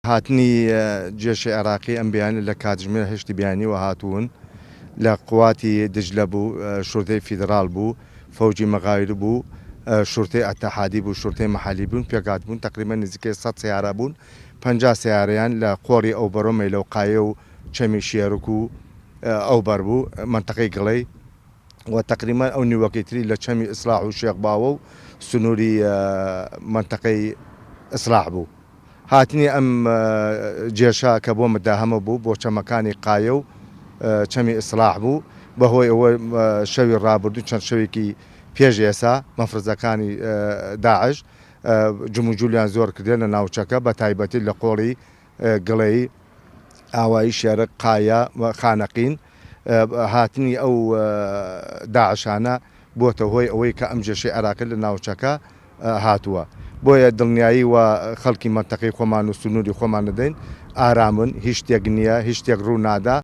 هاتني جيش عراقي ام بيان لە کاتژمێر هەشتی بیانیەوە هاتوون لە قواتی دجلە بوو، شورتەی فیدرال بوو، فەوجی مەغایر بوو، شورتەی ئەتەحادی بوو، شورتەی مەحەلی بوون، پێکات بوون تقریبا نزیکەی 100 سیارە بوون، 50 سیارەیان لە قۆڕی ئەوبەرۆ مەیلەوقایە و چەمی شێرک و ئەوبەر بوو منتەقەی گڵەی و تقریبا ئەو نیوەکەی تری لە چەمی ئیسلاح و شێخباوە و سنووری منتەقەی ئیسلاح بوو. هاتنی ئەم جێشە کە بۆ مداهەمە بوو بۆ چەمەکانی قایە و چەمی ئیسلاح بوو بەهۆی ئەوە شەوی ڕابردوو چەند شەوێکی پێش ئێسا مەفرەزەکانی داعش جموجولیان زۆر کردێن لە ناوچەکە بە تایبەتی لە قۆڕی گڵەی ئاوایی شێرک قایە خانەقین. هاتنی ئەو داعشانە بۆتە هۆی ئەوەی کە ئەم جێشەی عێراقی لە ناوچەکە هاتووە. بۆیە دڵنیایی و خەڵکی منتەقەی خۆمان و سنووری خۆمان دەدەین ئارامن، هیچ شتێک نییە، هیچ شتێک ڕوو نادا.